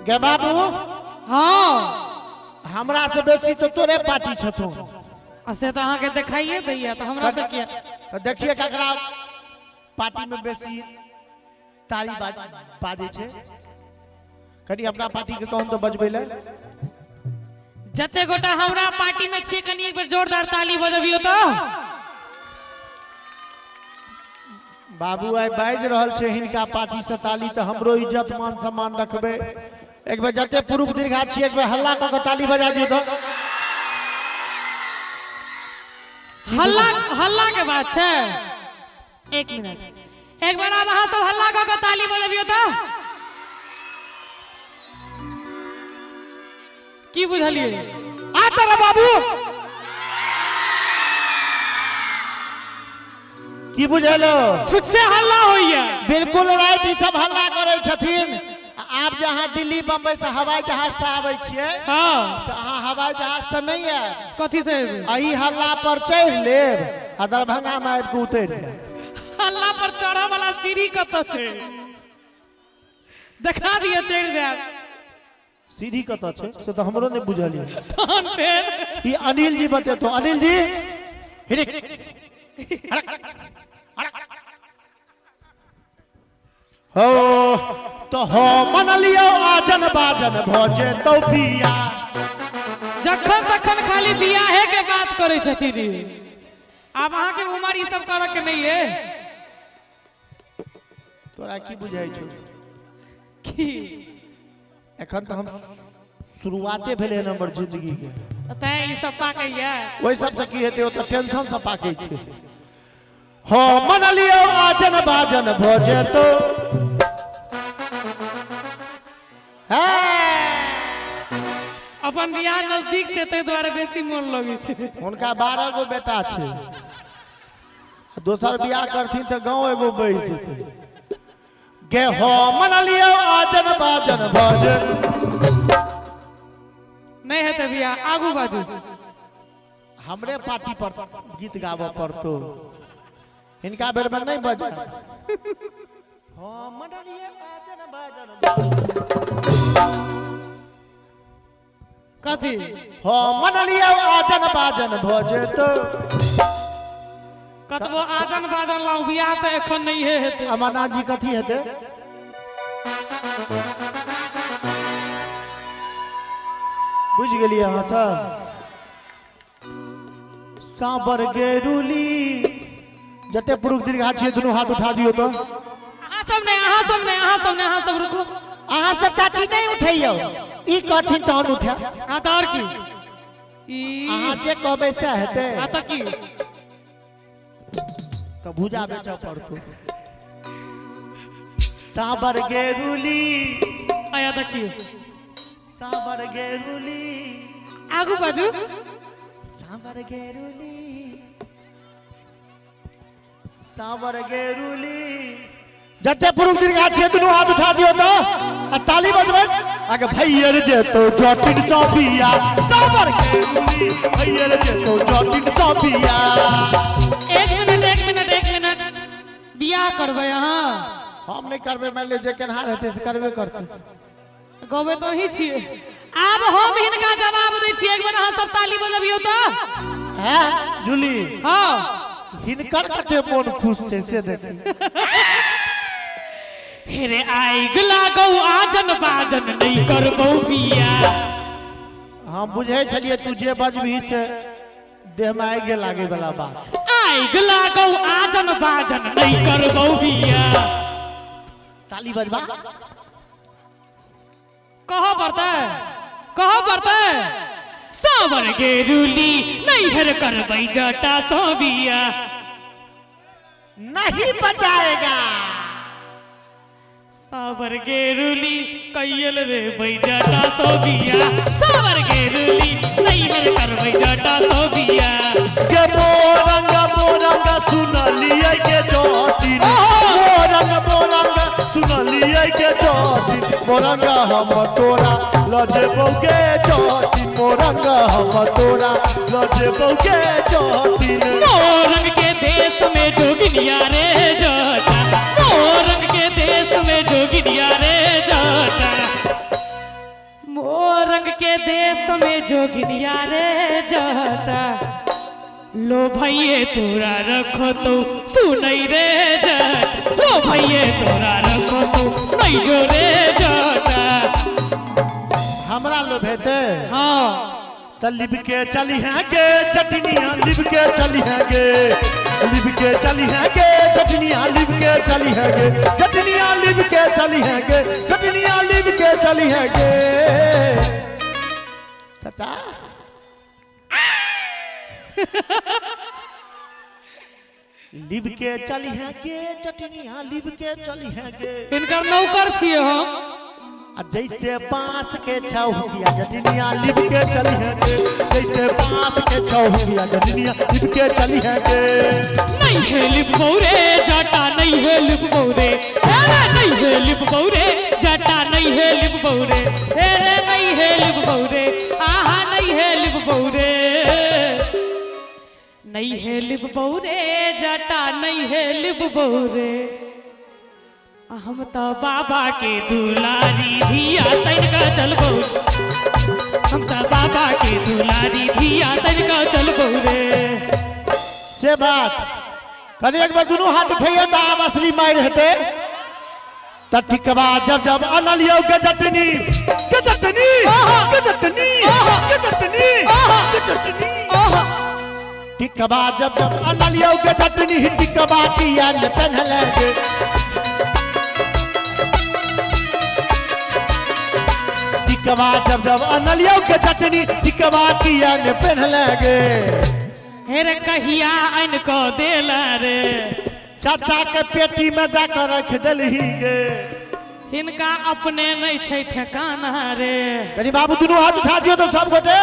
गे बाबू हाँ हमरा से बेसी तो तोरे पार्टी छथो से तो अहाँ के दिखाइए दैया तो हमरा से किया तो देखिए ककरा पार्टी में बेसी ताली बाजे छे कनी अपना पार्टी के कहन तो बजबै ले जते गोटा हमरा पार्टी में छे कनी एक बार जोरदार ताली बजबियो तो बाबू आई बाज रहल छे हिनका पार्टी से ताली तो हमरो इज्जत मान सम्मान रखबे एक बार जते पुरुष दीर्घा छी एक बार हल्ला क के ताली बजा दियो तो हल्ला हल्ला के बात छे एक मिनट एक बार आप अहाँ सब हल्ला क के ताली बजबियो तो की बुझलिए आ तेरा बाबू की बुझलो छुच्छे हल्ला होइया बिल्कुल राइट ई सब हल्ला करे छथिन आप जहां दिल्ली बंबई से हवाई जहाज से आवे छिए हां अहाँ हवाई जहाज से नहीं है कथि से अही हल्ला पर चढ़ लेब आ दरभंगा में आबि के उतर हल्ला पर चढ़ा वाला सीढ़ी कत छे देखा दिए चढ़ जाए सीढ़ी कत छे से तो हमरो नहीं बुझलिए तहन फेर ई अनिल जी बतेतो अनिल जी हिरिक हो तो हो मन लियो आजन बाजन भोजे तो पिया जखन तखन खाली बियाहे के बात करे छथिन अब अहाँ के उम्र ई सब करक नहीं है तोरा की बुझाई छौ की एखन तो हम शुरुआते भेले हमर जिंदगी के तै ई सब पाकैया ओइ सब से की हेते ओ त टेंशन से पाकै छै हो मन लियो आजन बाजन भोजे तो अपन बियाह नजदीक छे तै द्वारे बेसी मन लगे छे उनका 12 गो बेटा छे दोसर बियाह करथिन त गांव एगो बैस छै गे हो मन लियो आजन बाजन भोजन नहीं हेते बियाह आगू बाजू हमरे पार्टी पर गीत गावो पड़तो इनका बेर में नहीं बजा हो मन लियो आजन बाजन कथी हो मन लियो आजन बाजन भोजे तो कतबो आजन बाजन लाऊ बियाह त एखन नहीं है हेते अमरनाथ जी कथी हेते बुझ गेलिए अहाँ सब सांबर गेरुली जते पुरुष दीर्घा छिए दुनू हाथ उठा दियो तो अहाँ सब नहीं अहाँ सब रुकू अहाँ सब चाची नहीं उठैयो ई कथिन तहन उठा आ त और की ई अहाँ जे कहबै से हेते आ त की तो भुजा बेचा पड़तो सांबर गेरुली आया देखिए सांबर गेरुली आगू बाजू सांबर गेरुली सांबर गेरुली जते पुरुष दीर्घा छे दुनू हाथ उठा दियो तो आ ताली बजबै आगे भैयर जेतो जटिन सोफिया सांबर गेरुली भैयर जेतो जटिन सोफिया एक मिनट बियाह करबै अहाँ हम नहीं करबे मान ले जे केनहार हेते से करबे करते गबे तो ही छिए आब हम हिनका जवाब दै छी एक बार अहाँ सब ताली बजबियो तो हैं जूली हां हिनकर कते मन खुश छे से देखी हेरे आइग लागौ आजन बाजन नहीं करबौ बिया हम बुझै छलिए तू जे बजबी से देह में आगे लागे वाला बात आइग लागौ आजन बाजन नहीं करबौ बिया ताली बजबा कहो पड़ता सावर गेरुली नहीं हर करबै जटा सोबिया नहीं बजाएगा सावर गेरुली कैयल रे बैजटा सोबिया सावर गेरुली नहीं हर करबै जटा सोबिया के मोरंग सुनलिए के जोटी मोरंग सुनलिए के जोटी मोरंग हम तोरा लजबौ के जोटी मोरंग हम तोरा लजबौ के जोटी मोरंग के देश में जोगिनिया रे जटा मोरंग के देश में जोगिनिया रे जटा जोगिनिया रे जटा लो भैये तोरा रखो तो सुनई रे जट लो भैये तोरा रखो तो नहीं जो रे जटा हमरा लो भेते हाँ त लिब के चली हैं गे चटनिया लिब के चली हैं गे लिब के चली हैं गे चटनिया लिब के चली हैं गे चटनिया लिब के चली हैं गे चटनिया लिब के चली हैं गे चाचा लिब के चली हैं गे चटनिया लिब के चली हैं गे इनकर नौकर छिए हम आ जैसे बांस के छौकिया चटनिया लिब के चली हैं गे जैसे बांस के छौकिया चटनिया लिब के चली हैं गे नहीं है लिप बौरे जटा नहीं है लिप बौरे अरे नहीं है लिप बौरे जटा नहीं है लिप बौरे अरे नहीं है लिप बौरे आहा नहीं है लिप बौरे नहीं है लिप बौरे जटा नहीं है लिप बौरे हम तो बाबा के दुलारी धिया तनिका चल बौरे हम तो बाबा के दुलारी धिया तनिका चल बौरे से बात कने एक बार दोनों हाथ उठाइए तो आप असली मार रहते त ठीक बा जब जब अनलियो के चटनी के चटनी के चटनी के चटनी के चटनी ठीक बा जब जब अनलियो के चटनी ठीक बा किया न पहन लगे ठीक बा जब जब अनलियो के चटनी ठीक बा किया न पहन लगे हेरे कहिया आइन को देला रे चाचा के पेटी में जाकर रख दलही गे इनका अपने नहीं छै ठिकाना रे कनी बाबू दोनों हाथ उठा दियो तो सब गोटे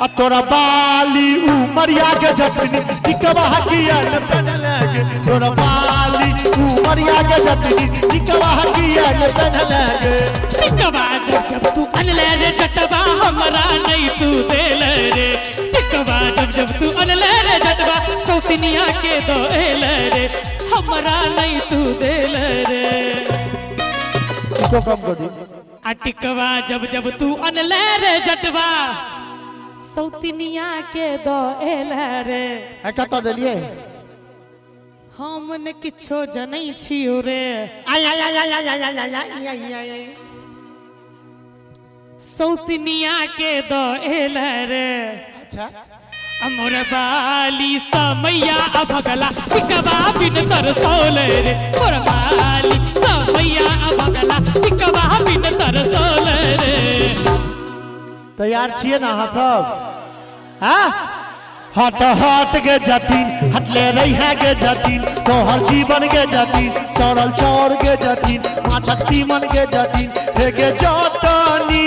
आ तोरा बाली उमरिया के चटनी टिकवा किया न पहन लगे तोरा बाली उमरिया के चटनी टिकवा किया न पहन लगे टिकवा जब जब तू अनले रे जटवा हमरा नहीं तू देले रे टिकवा जब जब तू अनले रे जटवा सौतिनिया के दो एले रे हमरा नहीं तू देले रे इसको कम कर दी आ टिकवा जब जब तू अनले रे जटवा सौतिनिया के दो एले रे है कत देलिए हम ने किछो जनै छियो रे आई आई आई आई आई आई आई आई सौतिनिया के दो एले रे अच्छा अमर बाली समैया अभगला टिकवा बिन तरसोले रे मोर बाली समैया अभगला टिकवा बिन तरसोले रे तैयार छिए ना हाँ सब हाँ हट के जतीन हटले रही है के जतीन तोहर जीवन के जतीन चौड़ल चौर के जतीन माछती मन के जतीन हे के जटनी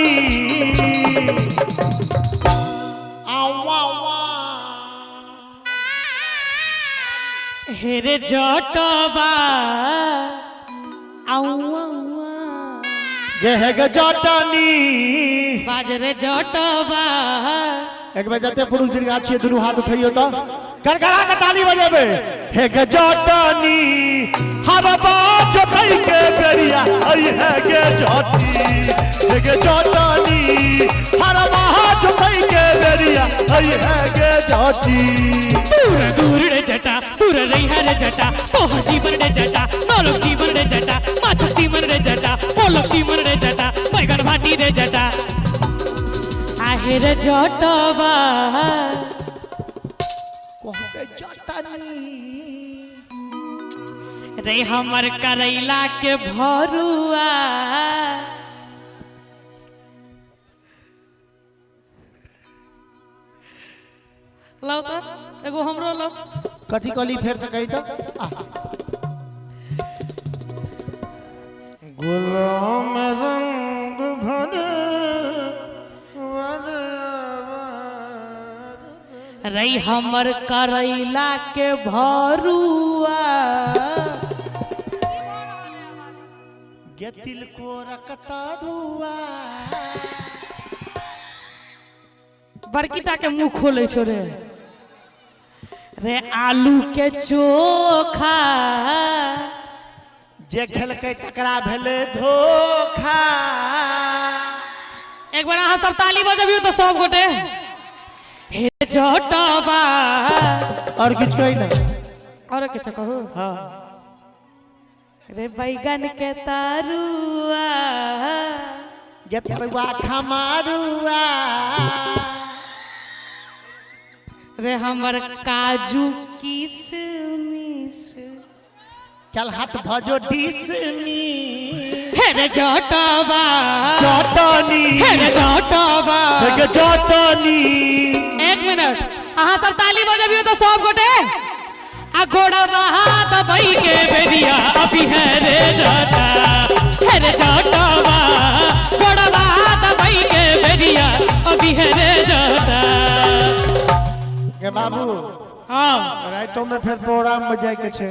हेरे जटवा गे हे के जटनी बाजरे जटवा एक बार जाते पुरुष दीर्घा छिए दोनों हाथ उठाइयो तो करकरा के ताली बजेबे हे गे जटनी हवा बाज कई के बेरिया आई है गे जटनी हे गे जटनी हवा बाज कई के बेरिया आई है गे जटनी दूर दूर रे जटा दूर रही है रे जटा तोहर जीवन रे जटा नौलोक जीवन रे जटा माछ जीवन रे जटा पोलोक जीवन रे जटा बैगन भाटी रे जटा आहे रे जटवा के जटनी रे हमर करैला के भरुआ लो तो एगो हमरो लो कथी कहली फेर से कही तो गुलाम रंग भर रही हमर करैला के भरुआ गे तिल को रकतरुआ बड़कीटा के मुंह खोले छो रे रे आलू के चोखा जे खेलकै तकरा भेले धोखा एक एक बार अहाँ सब ताली बजबियो तो सब गोटे हे जटवा और कुछ कही ना और कुछ कहो हाँ रे बैगन के तरुआ गे तरुआ खमारुआ रे हमर काजू किशमिश चल हट भजो डिसमी हे रे जटवा चटनी हे रे जटवा गे चटनी एक मिनट अहाँ सब ताली बजबियो तो सब गोटे आ गोड़वा दबाई के बेरिया अभी है रे जटा है रे जटवा गोड़वा दबाई के बेरिया अभी है रे जटा गे बाबू हाँ राइतो में फिर प्रोग्राम में जाए के छे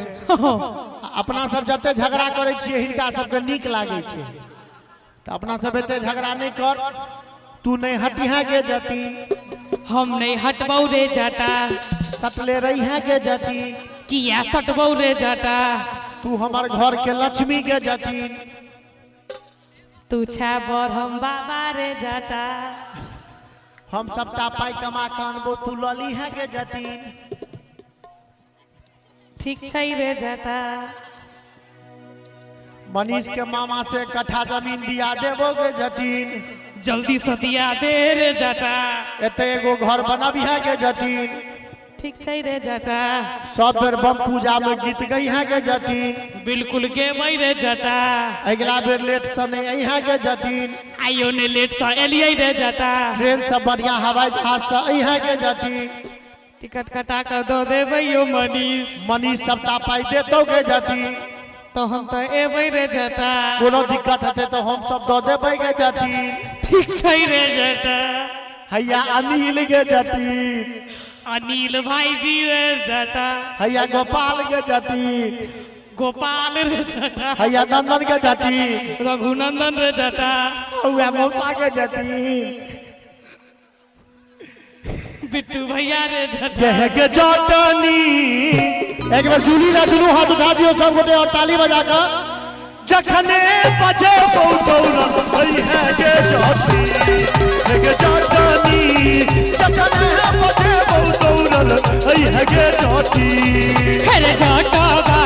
अपना सब जते झगड़ा करे छिए हिनका सबके नीक लागे छे तो अपना सब एते झगड़ा नहीं कर तू नहीं हटिहा के जटी हम नहीं हटबौ रे जटा सटले रही है के जटी किया सटबौ रे जटा तू हमार घर के लक्ष्मी के जटी तू छा बर हम बाबा रे जटा हम सबटा पाई कमा के अनबो तू लली है के जटी ठीक छै रे जटा मनीष के मामा से कट्ठा जमीन दिया देबो के जटीन जल्दी से दिया दे रे जटा एते एगो घर बनबी है के जटीन ठीक छै रे जटा सब बेर बम पूजा में गीत गई है के जटीन बिल्कुल गेबै रे जटा अगला बेर लेट से नहीं आई है के जटीन आइयो ने लेट से एलियै रे जटा ट्रेन से बढ़िया हवाई जहाज से आई है के जटीन टिकट कटा कर दो देबै यो मनीष मनीष सबटा पाई देतो के जटीन तो हम तो एबै रे जटा कोनो दिक्कत हेते तो हम सब दो देबै के जटीन ठीक छै रे जटा हैया अनिल के जटीन अनिल भाईजी रे जटा हैया गोपाल के जटीन गोपाल रे जटा हैया नंदन के जटीन रघुनंदन रे जटा हुआ मौसा के जटीन बिट्टू भैया रे के जटा है के जटनी एक बार जूली ना दुनू हाथ उठा दियो सब गोटे और ताली बजा कर जखने बजे बहुतौरा भई है के जटनी है के जटनी जखने बजे बहुतौरा भई है के जटनी हे रे जटवा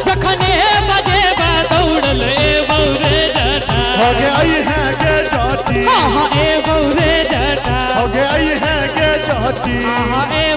जखने बजे बा दौड़ल ए बौरे जटा हो गए आई है के जटनी हां ए बौरे जटा हो गए आई है के जटनी हां ए